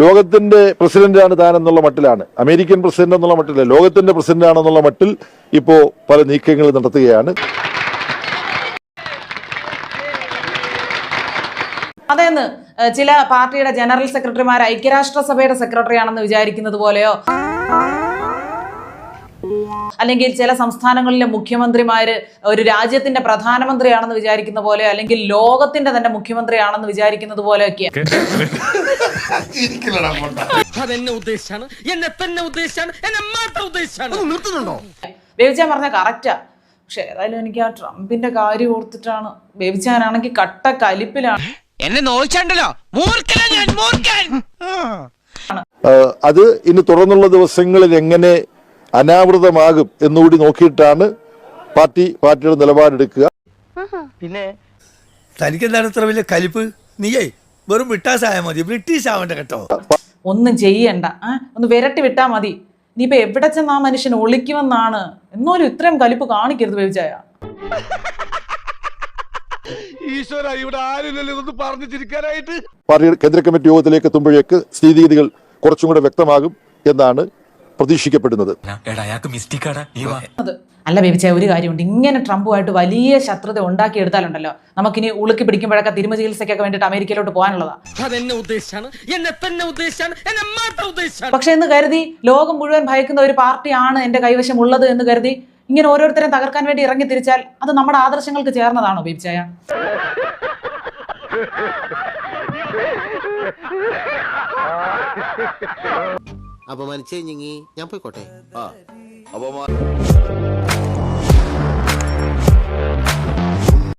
ലോകത്തിന്റെ പ്രസിഡന്റാണ് താൻ എന്നുള്ള മട്ടിലാണ്, അമേരിക്കൻ പ്രസിഡന്റ് എന്നുള്ള മട്ടില്ല, ലോകത്തിന്റെ പ്രസിഡന്റ് ആണെന്നുള്ള മട്ടിൽ ഇപ്പോ പല നീക്കങ്ങൾ നടത്തുകയാണ്. അതെന്ന് ചില പാർട്ടിയുടെ ജനറൽ സെക്രട്ടറിമാർ ഐക്യരാഷ്ട്രസഭയുടെ സെക്രട്ടറി ആണെന്ന് വിചാരിക്കുന്നത് പോലെയോ, അല്ലെങ്കിൽ ചില സംസ്ഥാനങ്ങളിലെ മുഖ്യമന്ത്രിമാര് ഒരു രാജ്യത്തിന്റെ പ്രധാനമന്ത്രിയാണെന്ന് വിചാരിക്കുന്ന പോലെ, അല്ലെങ്കിൽ ലോകത്തിന്റെ തന്നെ മുഖ്യമന്ത്രിയാണെന്ന് വിചാരിക്കുന്നത് പോലെയൊക്കെ. ബേബിച്ചാൻ പറഞ്ഞ കറക്റ്റാ. പക്ഷെ ഏതായാലും എനിക്ക് ആ ട്രംപിന്റെ കാര്യം ഓർത്തിട്ടാണ്. ബേബിച്ചാനാണെങ്കിൽ കട്ട കലിപ്പിലാണ്. എന്നെ നോയിച്ചണ്ടല്ലോ, അത് ഇനി തുടർന്നുള്ള ദിവസങ്ങളിൽ എങ്ങനെ അനാവൃതമാകും എന്നുകൂടി നോക്കിയിട്ടാണ് പാർട്ടിയുടെ നിലപാടെടുക്കുക. പിന്നെ തനിക്കെന്താണ് ഇത്ര വലിയ കലിപ്പ്? നീയേ വെറും വിട്ടാസായ മതി, ബ്രിട്ടീഷ് ആവണ്ട കേട്ടോ. ഒന്നും ചെയ്യണ്ട, ഒന്ന് വിരട്ടി വിട്ടാ മതി. നീയിപ്പോ എവിടെ ചെന്ന് ആ മനുഷ്യൻ ഒളിക്കുമെന്നാണ്. എന്നാലും ഇത്രയും കലിപ്പ് കാണിക്കരുത് ബേബിച്ചായ. പാർട്ടിയുടെ കേന്ദ്ര കമ്മിറ്റി യോഗത്തിലേക്ക് എത്തുമ്പോഴേക്ക് സ്ഥിതിഗതികൾ കുറച്ചും കൂടെ വ്യക്തമാകും എന്നാണ് പ്രതീക്ഷിക്കപ്പെടുന്നത്. അല്ല ബേബിച്ചായ, ഒരു കാര്യമുണ്ട്. ഇങ്ങനെ ട്രംപുമായിട്ട് വലിയ ശത്രുത ഉണ്ടാക്കിയെടുത്താലുണ്ടല്ലോ, നമുക്കിനി ഉളുക്കി പിടിക്കുമ്പോഴൊക്കെ തിരുമ ചികിത്സയ്ക്കൊക്കെ വേണ്ടിയിട്ട് അമേരിക്കയിലോട്ട് പോകാനുള്ളതാ. പക്ഷെ എന്ന് കരുതി ലോകം മുഴുവൻ ഭയക്കുന്ന ഒരു പാർട്ടിയാണ് എന്റെ കൈവശം ഉള്ളത് എന്ന് കരുതി ഇങ്ങനെ ഓരോരുത്തരെയും തകർക്കാൻ വേണ്ടി ഇറങ്ങി തിരിച്ചാൽ അത് നമ്മുടെ ആദർശങ്ങൾക്ക് ചേർന്നതാണോ ബേബിച്ചായ? അപമാനിച്ചേ ഞാൻ പോയിക്കോട്ടെ.